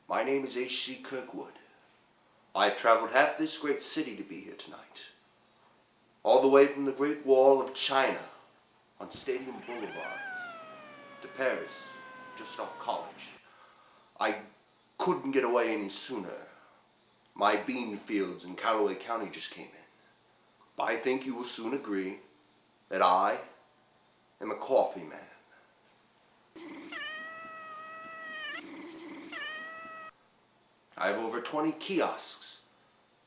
My name is H.C. Kirkwood. I've traveled half this great city to be here tonight. All the way from the Great Wall of China on Stadium Boulevard to Paris, just off College. I couldn't get away any sooner. My bean fields in Callaway County just came in. I think you will soon agree that I am a coffee man. I have over 20 kiosks,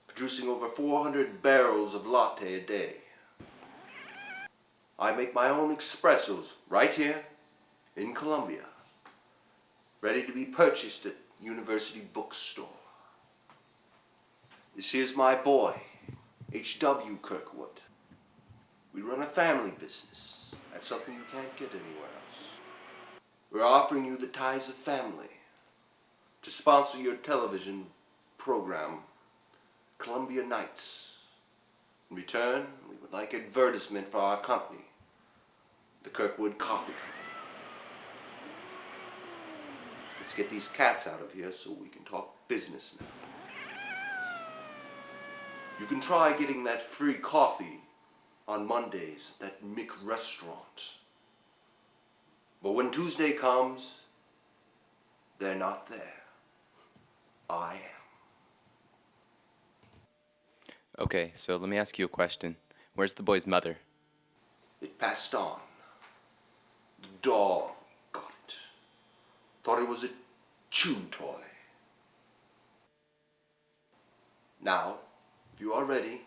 producing over 400 barrels of latte a day. I make my own espressos right here in Columbia, ready to be purchased at University Bookstore. This here's my boy, H.W. Kirkwood. We run a family business. That's something you can't get anywhere else. We're offering you the ties of family to sponsor your television program, Columbia Nights. In return, we would like advertisement for our company, the Kirkwood Coffee Company. Let's get these cats out of here so we can talk business now. You can try getting that free coffee on Mondays at that Mick restaurant. But when Tuesday comes, they're not there. I am. Okay, so let me ask you a question. Where's the boy's mother? It passed on. The dog got it. Thought it was a chew toy. Now, if you are ready,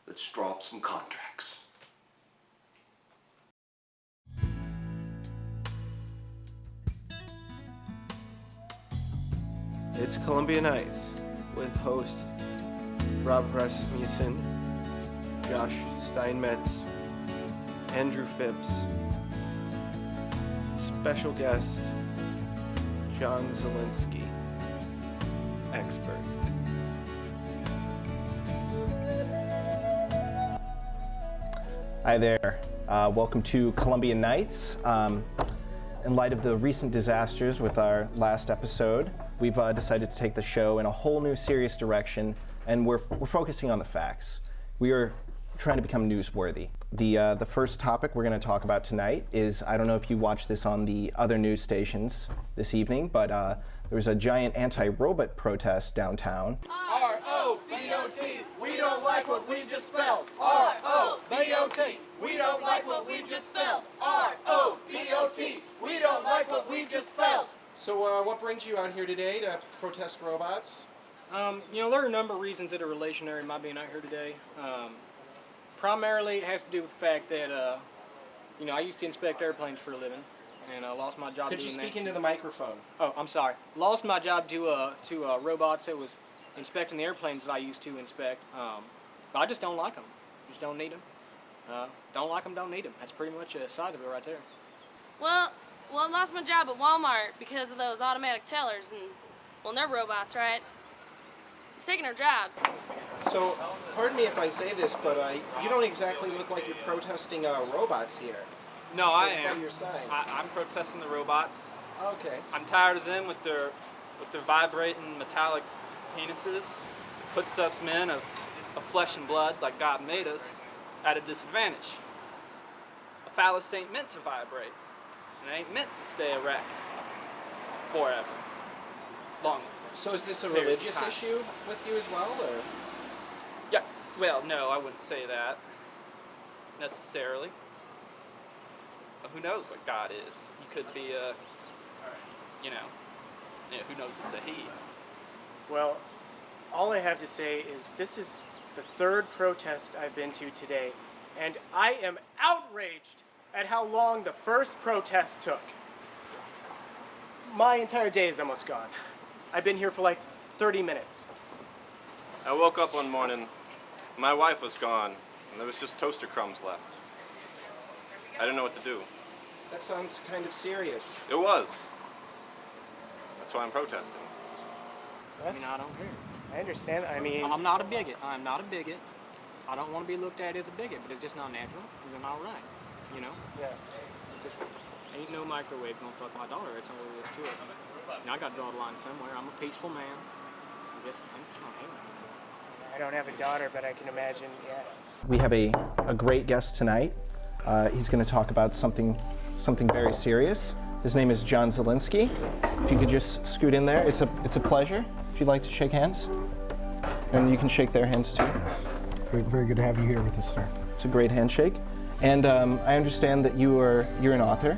let's draw up some contracts. It's Columbia Nights with host Rob Rasmussen, Josh Steinmetz, Andrew Phipps, special guest John Zielinski, expert. Hi there. Welcome to Columbia Nights. In light of the recent disasters with our last episode, we've decided to take the show in a whole new serious direction, and we're focusing on the facts. We are trying to become newsworthy. The first topic we're going to talk about tonight is, I don't know if you watched this on the other news stations this evening, but there was a giant anti-robot protest downtown. R-O-B-O-T, we don't like what we just spelled. R-O-B-O-T, we don't like what we just spelled. R-O-B-O-T, we don't like what we just spelled. So what brings you out here today to protest robots? There are a number of reasons that are relationary to my being out here today. Primarily, it has to do with the fact that, I used to inspect airplanes for a living, and I lost my job doing that. Could you speak into the microphone? Oh, I'm sorry. Lost my job to robots that was inspecting the airplanes that I used to inspect. But I just don't like them. Just don't need them. Don't like them, don't need them. That's pretty much the size of it right there. Well, I lost my job at Walmart because of those automatic tellers, and, they're robots, right? They're taking our jobs. So, pardon me if I say this, but you don't exactly look like you're protesting robots here. No, I Judged am. by your sign. I'm protesting the robots. Okay. I'm tired of them with their vibrating metallic penises. It puts us men of flesh and blood, like God made us, at a disadvantage. A phallus ain't meant to vibrate. It ain't meant to stay erect forever. Long. So is this a periods of religious time. issue with you as well, or? Yeah. Well, no, I wouldn't say that necessarily. Who knows what God is? He could be who knows it's a he. Well, all I have to say is this is the third protest I've been to today, and I am outraged at how long the first protest took. My entire day is almost gone. I've been here for like 30 minutes. I woke up one morning, my wife was gone, and there was just toaster crumbs left. I didn't know what to do. That sounds kind of serious. It was. That's why I'm protesting. I don't care. I understand. I'm not a bigot. I'm not a bigot. I don't want to be looked at as a bigot, but it's just not natural. It's not right. Yeah. Just ain't no microwave gonna fuck my daughter. That's all there is to it. I got to draw the line somewhere. I'm a peaceful man. I guess I'm just not hanging anymore. I don't have a daughter, but I can imagine, yeah. We have a great guest tonight. He's going to talk about something very serious. His name is John Zielinski. If you could just scoot in there, it's a pleasure. If you'd like to shake hands, and you can shake their hands too. Very good to have you here with us, sir. It's a great handshake. And I understand that you're an author.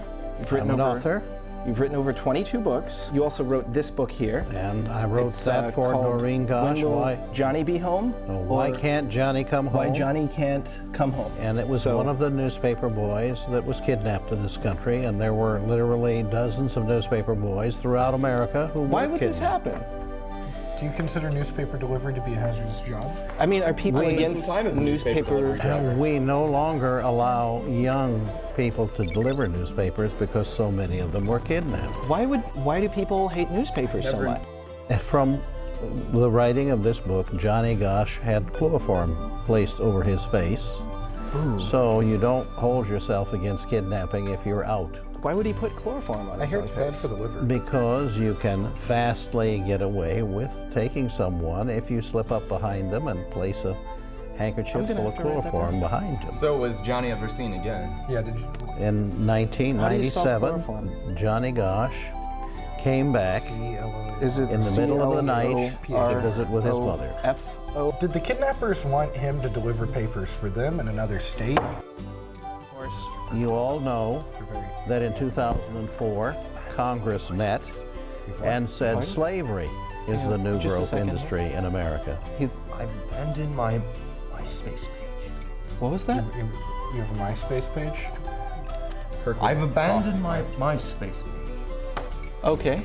I'm an author. You've written over 22 books. You also wrote this book here. And I wrote that for called Noreen Gosh. When Will Why Johnny Be Home? No, Why Can't Johnny Come Home? Why Johnny Can't Come Home. And it was one of the newspaper boys that was kidnapped in this country, and there were literally dozens of newspaper boys throughout America who were Why would this kidnapped. happen? Do you consider newspaper delivery to be a hazardous job? I mean, are people against newspaper? We no longer allow young people to deliver newspapers because so many of them were kidnapped. Why do people hate newspapers so much? From the writing of this book, Johnny Gosh had chloroform placed over his face. Ooh. So you don't hold yourself against kidnapping if you're out. Why would he put chloroform on his face? I hear it's bad for the liver. Because you can fastly get away with taking someone if you slip up behind them and place a handkerchief full of chloroform behind him. So was Johnny ever seen again? Yeah, did you? In 1997, Johnny Gosh came back Is it in the middle of the night to visit with his mother. Did the kidnappers want him to deliver papers for them in another state? Of course, you all know that in 2004, Congress met and said slavery is the new growth industry in America. I've abandoned my MySpace page. What was that? You have a MySpace page? I've abandoned my MySpace page. Okay.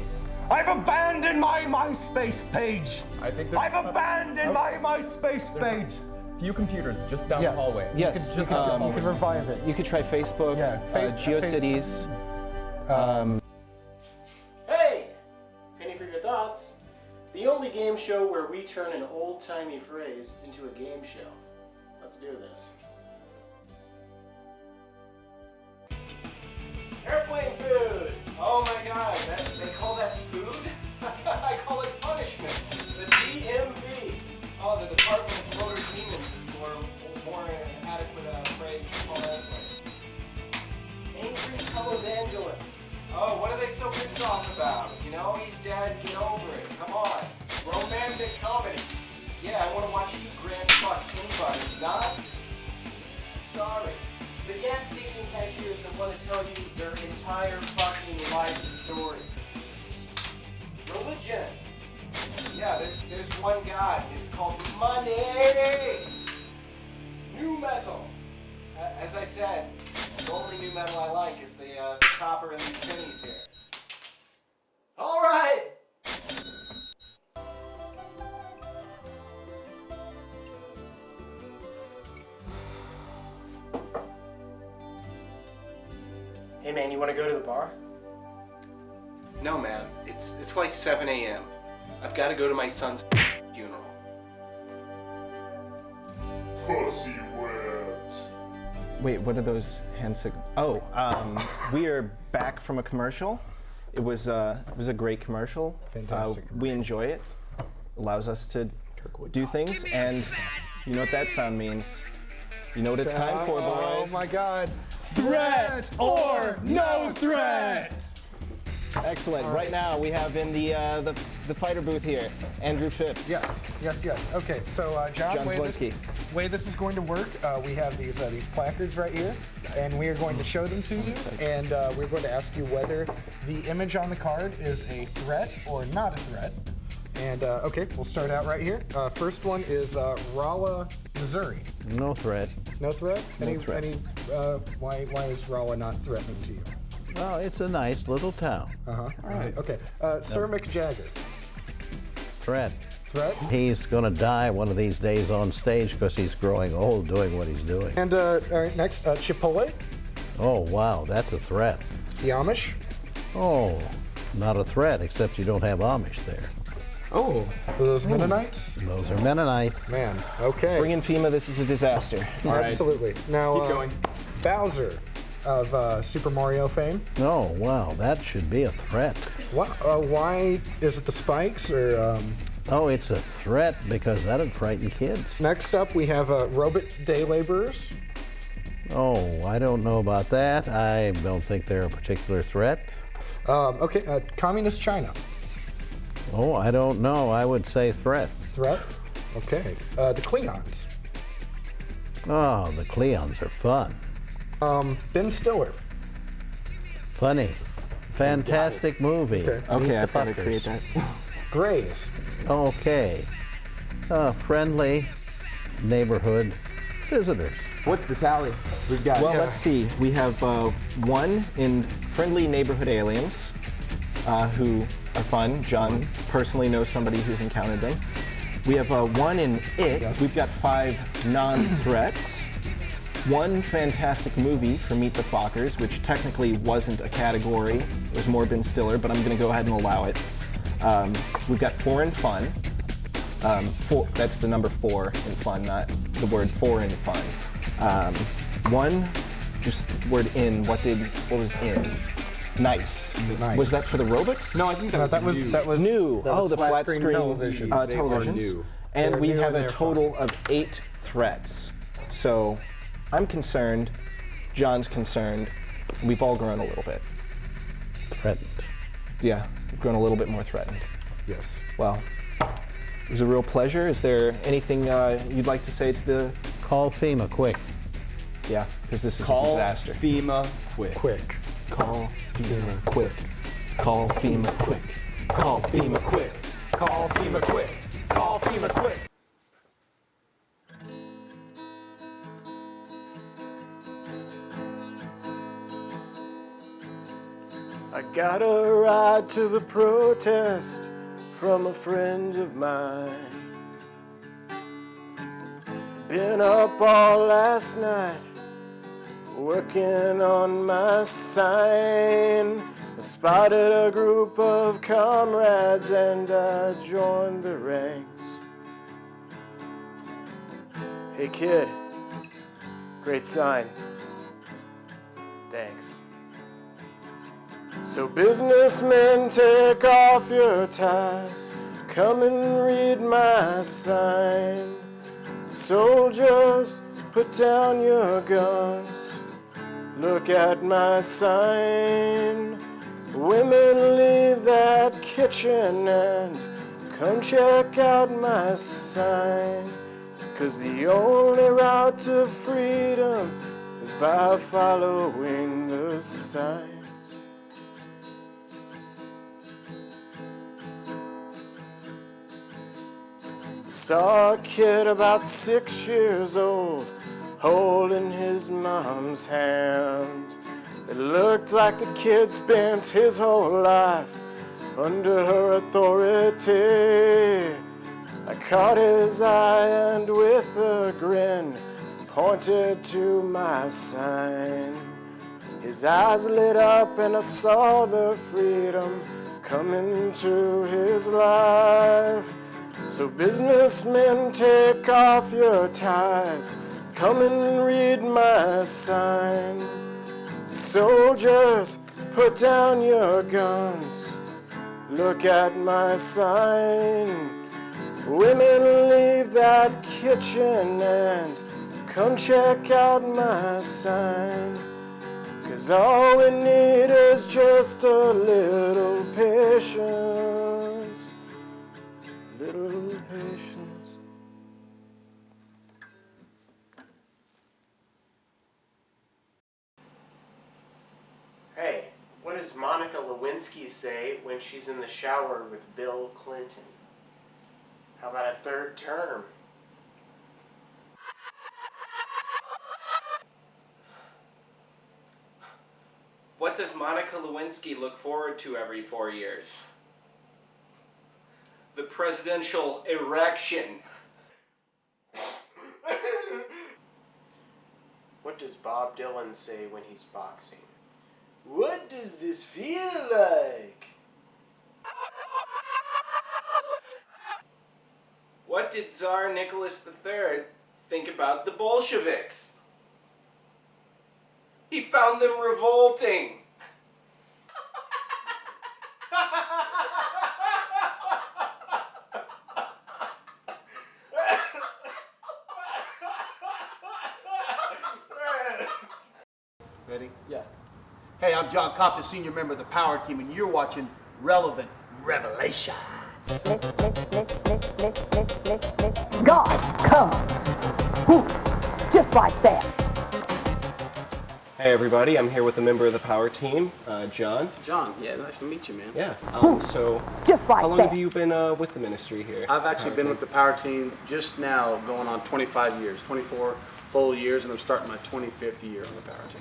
I've abandoned my MySpace page. I've abandoned my MySpace page. Few computers just down the hallway. Yes. You could revive it. You could try Facebook, GeoCities. Hey! Penny for your thoughts. The only game show where we turn an old-timey phrase into a game show. Let's do this. Airplane food! Oh my god, they call that food? I call it punishment. The DMV. Oh, the Department of Motor Demons is more adequate phrase to call airplanes. Angry televangelists. Oh, what are they so pissed off about? You know, he's dead, get over it. Come on. Romantic comedy. Yeah, I want to watch you grand fuck anybody. Not? I'm sorry. The gas station cashiers that want to tell you their entire fucking life story. Religion. Yeah, there's one God. It's called money. New metal. As I said, the only new metal I like is the copper in these pennies here. All right. Hey man, you want to go to the bar? No man, it's like 7 a.m. I've got to go to my son's funeral. Pussy wet. Wait, what are those hand signals? Oh, we are back from a commercial. It was a great commercial. Fantastic We enjoy it. Allows us to do things, and you know what that sound means. You know what it's time for, boys. Oh my god. Threat or no threat? Excellent. Right now we have in the fighter booth here, Andrew Phipps. Yes. Okay, so John, Zielinski. way this is going to work, we have these placards right here, and we are going to show them to you, and we're going to ask you whether the image on the card is a threat or not a threat. And okay, we'll start out right here. First one is Rolla, Missouri. No threat. No threat? No threat. Why is Rolla not threatening to you? Well, it's a nice little town. All right. Okay. Sir Mick Jagger. Threat. Threat? He's going to die one of these days on stage because he's growing old doing what he's doing. And all right, next, Chipotle. Oh, wow, that's a threat. The Amish. Oh, not a threat, except you don't have Amish there. Oh, are those Mennonites? Those are Mennonites. Man, okay. Bring in FEMA, this is a disaster. Absolutely. Now, Keep going. Bowser. of Super Mario fame. Oh, wow, that should be a threat. What? Why is it the spikes or? Oh, it's a threat because that'd frighten kids. Next up, we have robot day laborers. Oh, I don't know about that. I don't think they're a particular threat. Okay, communist China. Oh, I don't know. I would say threat. Threat? Okay. The Klingons. Oh, the Klingons are fun. Ben Stiller. Funny. Fantastic movie. Okay, I've got to create that. Grays. Okay. Friendly neighborhood visitors. What's the tally? We've got. Well, let's see. We have one in Friendly Neighborhood Aliens, who are fun. John personally knows somebody who's encountered them. We have one in It. Yes. We've got 5 non-threats. One fantastic movie for Meet the Fockers, which technically wasn't a category. It was more Ben Stiller, but I'm going to go ahead and allow it. We've got 4 in fun. 4, that's the number 4 in fun, not the word for in fun. 1, just word in. What was in? Nice. Was that for the robots? No, I think that was new. That was the flat screen screen televisions. televisions. And we have a total of 8 threats. So I'm concerned. John's concerned. We've all grown a little bit. Threatened. Yeah, we've grown a little bit more threatened. Yes. Well, it was a real pleasure. Is there anything you'd like to say to the... Call FEMA quick. Yeah, because this is a disaster. FEMA quick. Quick. Call FEMA quick. Call FEMA quick. Call FEMA quick. Call FEMA quick. Call FEMA quick. I got a ride to the protest from a friend of mine. Been up all last night working on my sign. I spotted a group of comrades and I joined the ranks. Hey kid, great sign. Thanks. So businessmen, take off your ties, come and read my sign. Soldiers, put down your guns, look at my sign. Women, leave that kitchen and come check out my sign. 'Cause the only route to freedom is by following the sign. Saw a kid about 6 years old holding his mom's hand. It looked like the kid spent his whole life under her authority. I caught his eye and with a grin pointed to my sign. His eyes lit up and I saw the freedom coming to his life. So businessmen, take off your ties, come and read my sign. Soldiers, put down your guns, look at my sign. Women, leave that kitchen and come check out my sign. 'Cause all we need is just a little patience. Little patience. Hey, what does Monica Lewinsky say when she's in the shower with Bill Clinton? How about a third term? What does Monica Lewinsky look forward to every 4 years? The presidential erection. What does Bob Dylan say when he's boxing? What does this feel like? What did Tsar Nicholas III think about the Bolsheviks? He found them revolting. Ready? Yeah. Hey, I'm John Copta, senior member of the Power Team, and you're watching Relevant Revelations. God comes. Whew, just like that. Hey everybody, I'm here with a member of the Power Team, John. John, yeah, nice to meet you, man. Yeah. So, just like how long that. have you been with the ministry here? I've actually been with the Power Team just now going on 25 years, 24 full years, and I'm starting my 25th year on the Power Team.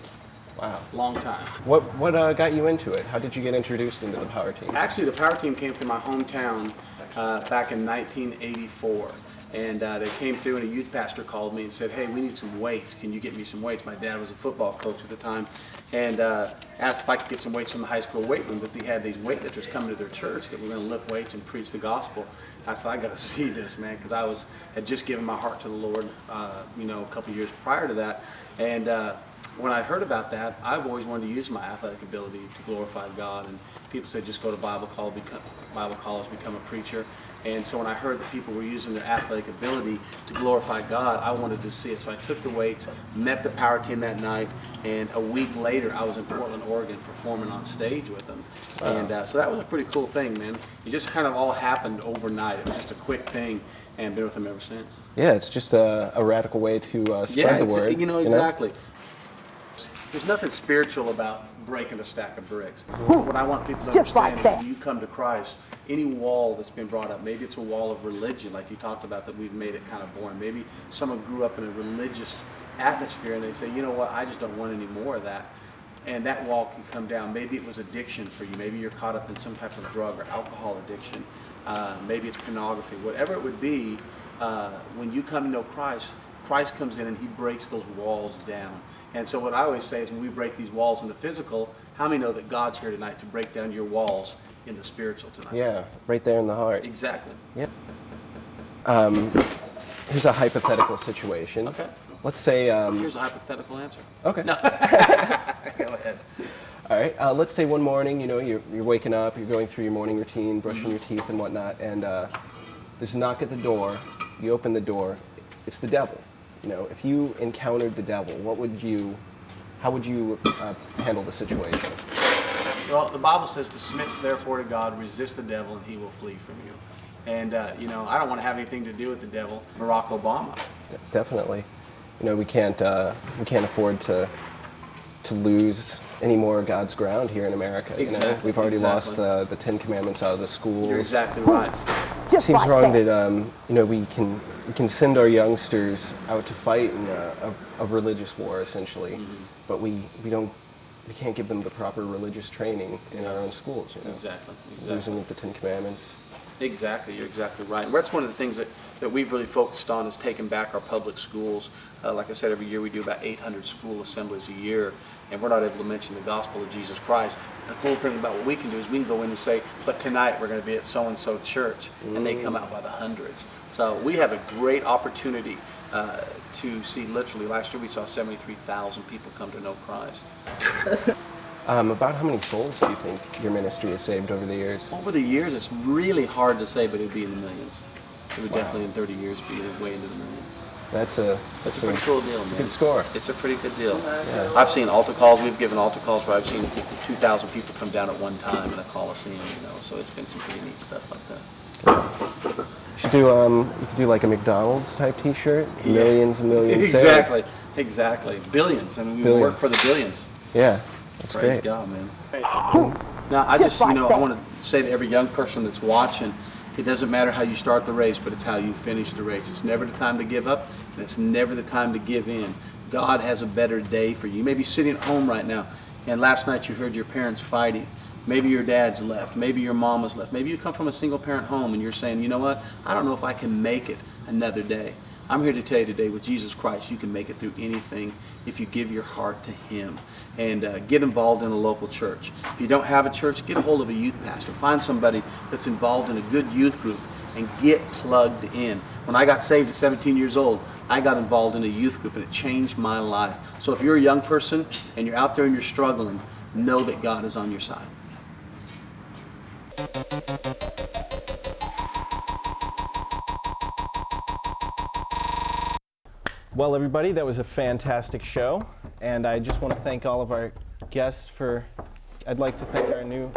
Wow. Long time. What got you into it? How did you get introduced into the Power Team? Actually, the Power Team came through my hometown back in 1984. And they came through, and a youth pastor called me and said, hey, we need some weights. Can you get me some weights? My dad was a football coach at the time, and asked if I could get some weights from the high school weight room, that they had these weightlifters coming to their church that were going to lift weights and preach the gospel. I said, I got to see this, man, because I had just given my heart to the Lord, a couple years prior to that. And when I heard about that, I've always wanted to use my athletic ability to glorify God. And people said, just go to Bible college, become a preacher. And so when I heard that people were using their athletic ability to glorify God, I wanted to see it. So I took the weights, met the Power Team that night, and a week later I was in Portland, Oregon, performing on stage with them. Wow. And so that was a pretty cool thing, man. It just kind of all happened overnight. It was just a quick thing, and been with them ever since. Yeah, it's just a radical way to spread the word. Exactly. There's nothing spiritual about breaking a stack of bricks. What I want people to understand is when you come to Christ, any wall that's been brought up, maybe it's a wall of religion, like you talked about, that we've made it kind of boring. Maybe someone grew up in a religious atmosphere and they say, you know what, I just don't want any more of that. And that wall can come down. Maybe it was addiction for you. Maybe you're caught up in some type of drug or alcohol addiction. Maybe it's pornography. Whatever it would be, when you come to know Christ, Christ comes in and he breaks those walls down. And so what I always say is when we break these walls in the physical, how many know that God's here tonight to break down your walls in the spiritual tonight? Yeah, right there in the heart. Exactly. Yep. Here's a hypothetical situation. Okay. Let's say... Here's a hypothetical answer. Okay. No. Go ahead. All right. Let's say one morning, you're waking up, you're going through your morning routine, brushing your teeth and whatnot, and there's a knock at the door. You open the door. It's the devil. If you encountered the devil, how would you handle the situation? Well, the Bible says to submit therefore to God, resist the devil, and he will flee from you. And I don't want to have anything to do with the devil. Barack Obama. Definitely. We can't afford to lose any more of God's ground here in America. Exactly. We've already lost the Ten Commandments out of the schools. You're exactly right. It seems wrong that we can send our youngsters out to fight in a religious war essentially, but we can't give them the proper religious training in our own schools. Exactly. Losing with the Ten Commandments. Exactly, you're exactly right. And that's one of the things that we've really focused on is taking back our public schools. Like I said, every year we do about 800 school assemblies a year, and we're not able to mention the gospel of Jesus Christ. The cool thing about what we can do is we can go in and say, but tonight we're going to be at so-and-so church, and they come out by the hundreds. So we have a great opportunity to see, literally, last year we saw 73,000 people come to know Christ. About how many souls do you think your ministry has saved over the years? Over the years, it's really hard to say, but it'd be in the millions. It would definitely in 30 years be way into the millions. That's a pretty cool deal, man. It's a good score. It's a pretty good deal. Yeah. I've seen altar calls. We've given altar calls where I've seen 2,000 people come down at one time in a coliseum. So it's been some pretty neat stuff like that. You should do you could do like a McDonald's type T-shirt. Yeah. Millions and millions. Exactly. Exactly. Billions. I mean, we work for the billions. Yeah. That's Praise great. God, man. Now, I just, I want to say to every young person that's watching, it doesn't matter how you start the race, but it's how you finish the race. It's never the time to give up, and it's never the time to give in. God has a better day for you. You may be sitting at home right now, and last night you heard your parents fighting. Maybe your dad's left. Maybe your mama's left. Maybe you come from a single-parent home, and you're saying, you know what? I don't know if I can make it another day. I'm here to tell you today, with Jesus Christ, you can make it through anything if you give your heart to Him. And get involved in a local church. If you don't have a church, get a hold of a youth pastor. Find somebody that's involved in a good youth group and get plugged in. When I got saved at 17 years old, I got involved in a youth group and it changed my life. So if you're a young person and you're out there and you're struggling, know that God is on your side. Well, everybody, that was a fantastic show, and I just want to thank all of our guests for. I'd like to thank our new.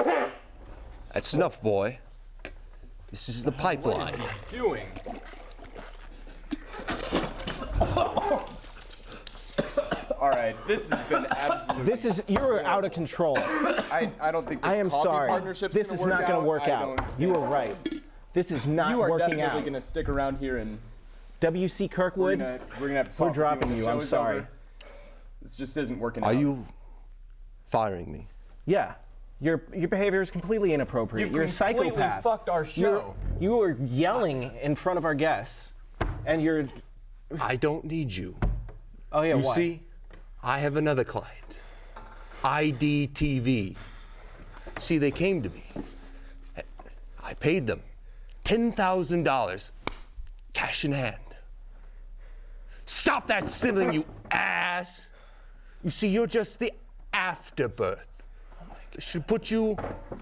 That's enough, boy. This is the pipeline. What is he doing? All right, this has been absolutely. This is you're out of control. I don't think this I am coffee sorry. partnership's This gonna is work not going out. to work I out. don't- You were right. This is not You are working definitely out. going to stick around here and. W.C. Kirkwood, We're gonna have to talk we're with you dropping when the you. I'm show is sorry. over. This just isn't working Are out. you firing me? Yeah, your behavior is completely inappropriate. You've You're a completely psychopath. fucked our show. You were yelling in front of our guests, and you're. I don't need you. Oh yeah, You why? see, I have another client, IDTV. See, they came to me. I paid them $10,000, cash in hand. Stop that sniveling, you ass! You see, you're just the afterbirth. I should put you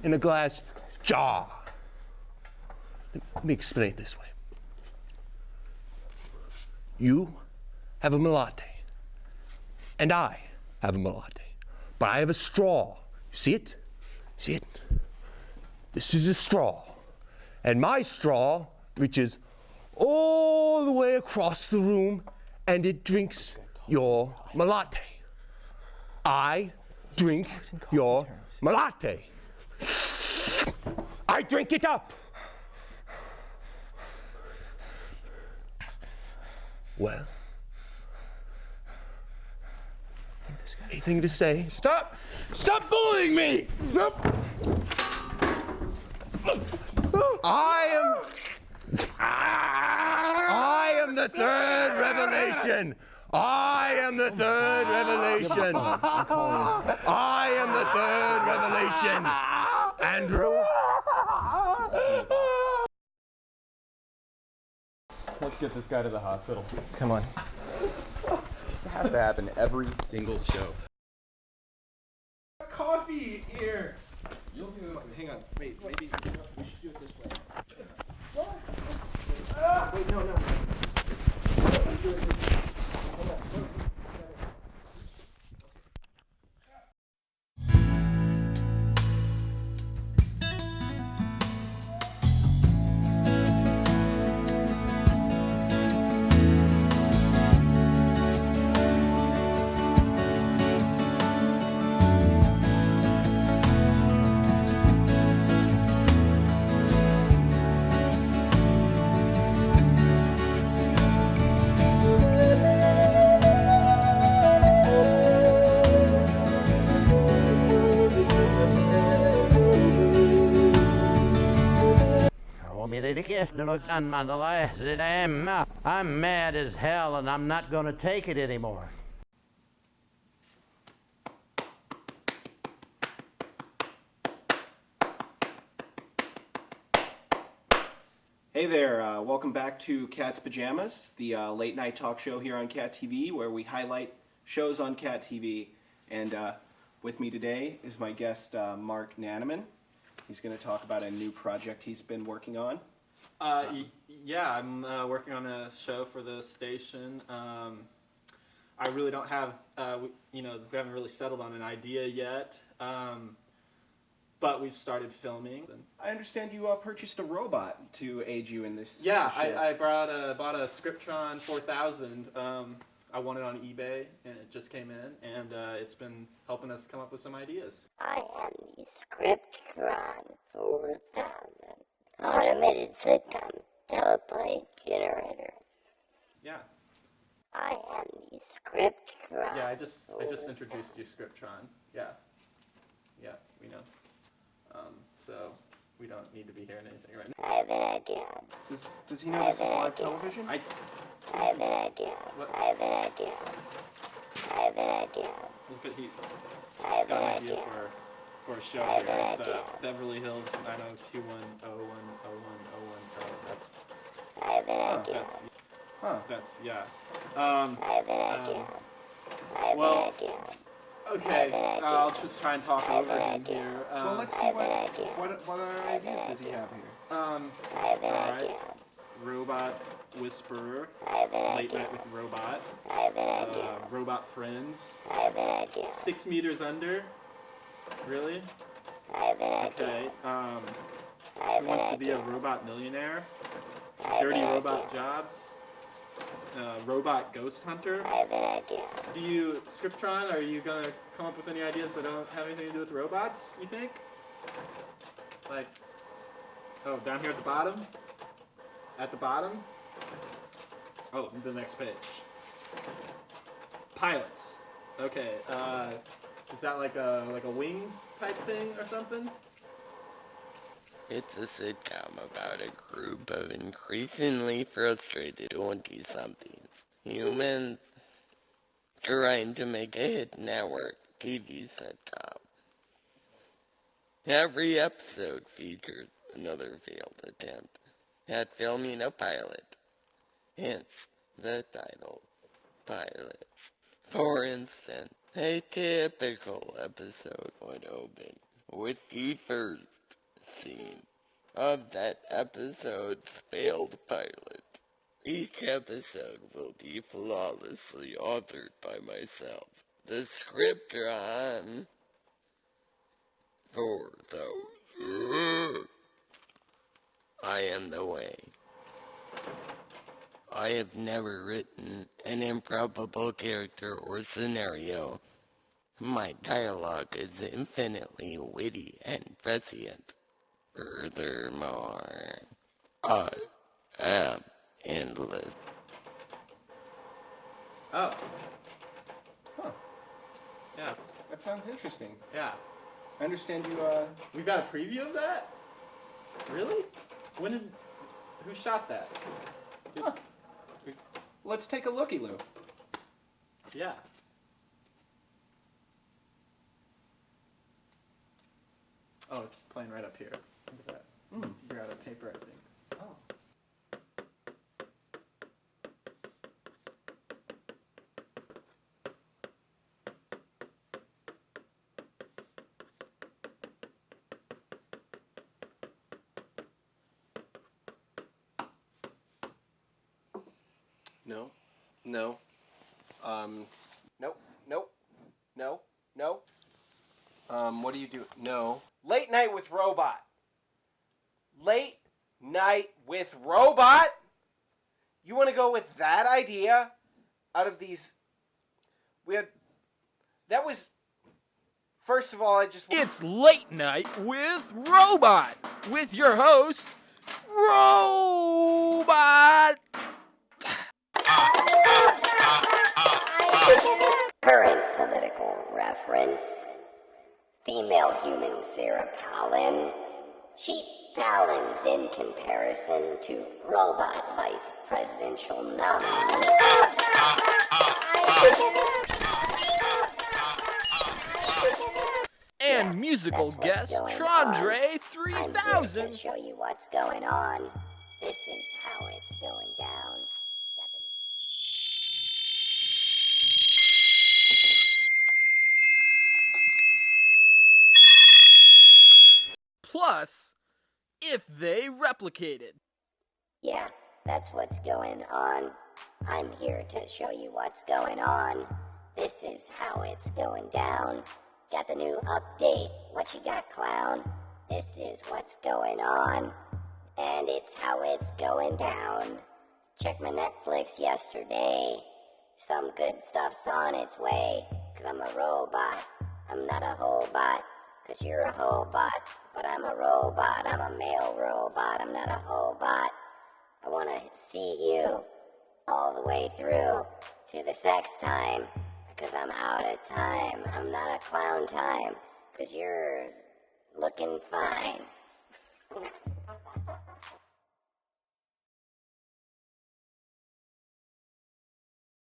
in a glass jar. Let me explain it this way. You have a Malate, and I have a Malate, but I have a straw. You see it? See it? This is a straw, and my straw reaches all the way across the room, and it drinks your Malate. I drink your Malate. I drink it up. Well, anything to say? Stop! Stop bullying me! Stop! I am the third revelation. I am the third revelation. I am the third revelation. Andrew? Let's get this guy to the hospital. Come on. It has to happen every single show. Coffee here. You'll do. Hang on. Wait. Maybe we should do it this way. Wait. No. I'm mad as hell and I'm not going to take it anymore. Hey there, welcome back to Cat's Pajamas, the late night talk show here on Cat TV, where we highlight shows on Cat TV. And with me today is my guest, Mark Nanaman. He's going to talk about a new project he's been working on. Yeah, I'm working on a show for the station. I really don't have, we haven't really settled on an idea yet, but we've started filming. I understand you purchased a robot to aid you in this. Yeah, this show. I bought a Scriptron 4000. I won it on eBay, and it just came in, and it's been helping us come up with some ideas. I am the Scriptron 4000 automated sitcom teleplay generator. Yeah. I am the Scriptron. Yeah, I just introduced you Scriptron. Yeah, we know. So we don't need to be hearing anything right now. I have an idea. Does he know this is live television? I have an idea. I have an idea. I have an idea. Look at he's have got an an idea idea. for a show I have here. an It's idea. Beverly Hills 90210101010. That's I have an idea. that's Huh. That's, yeah. I Well, okay, I'll just try and talk over him here. Well, let's see what other ideas does he have here. Alright. Robot Whisperer. Late Night with Robot. Robot Friends. 6 meters under. Really? Okay. Who wants to be a robot millionaire? Dirty robot jobs. Robot ghost hunter. Do you, Scriptron, are you gonna come up with any ideas that don't have anything to do with robots, you think? Like, oh, down here at the bottom? At the bottom? Oh, the next page. Pilots. Okay, is that like a wings type thing or something? It's a sitcom about a group of increasingly frustrated 20-somethings humans trying to make a hit network TV sitcom. Every episode features another failed attempt at filming a pilot, hence the title, Pilot. For instance, a typical episode would open with the first scene of that episode's failed pilot. Each episode will be flawlessly authored by myself, the Scriptron. For those, I am the way. I have never written an improbable character or scenario. My dialogue is infinitely witty and prescient. Furthermore, I am endless. Oh. Huh. Yeah, That sounds interesting. yeah. I understand you, We've got a preview of that? Really? Who shot that? let's take a looky-loo. Yeah. Oh, it's playing right up here. Look at that. You're out of paper, I think. Oh. No. No. Nope. Nope. No. No. What do you do? No. Late Night with Robot. Late Night with Robot? You want to go with that idea out of these? That was. First of all, I just. It's Late Night with Robot, with your host, Robot. Current political reference. Female human Sarah Palin. Sheep Palin's in comparison to robot vice presidential nominee. And musical guest Trandre I'm 3000. here to show you what's going on. This is how it's going down. Plus, if they replicated. Yeah, that's what's going on. I'm here to show you what's going on. This is how it's going down. Got the new update. What you got, clown? This is what's going on. And it's how it's going down. Check my Netflix yesterday. Some good stuff's on its way. 'Cause I'm a robot. I'm not a hobot. 'Cause you're a hobot. But I'm a robot. I'm a male robot. I'm not a hobot. I wanna see you all the way through to the sex time. 'Cause I'm out of time. I'm not a clown time. 'Cause you're looking fine.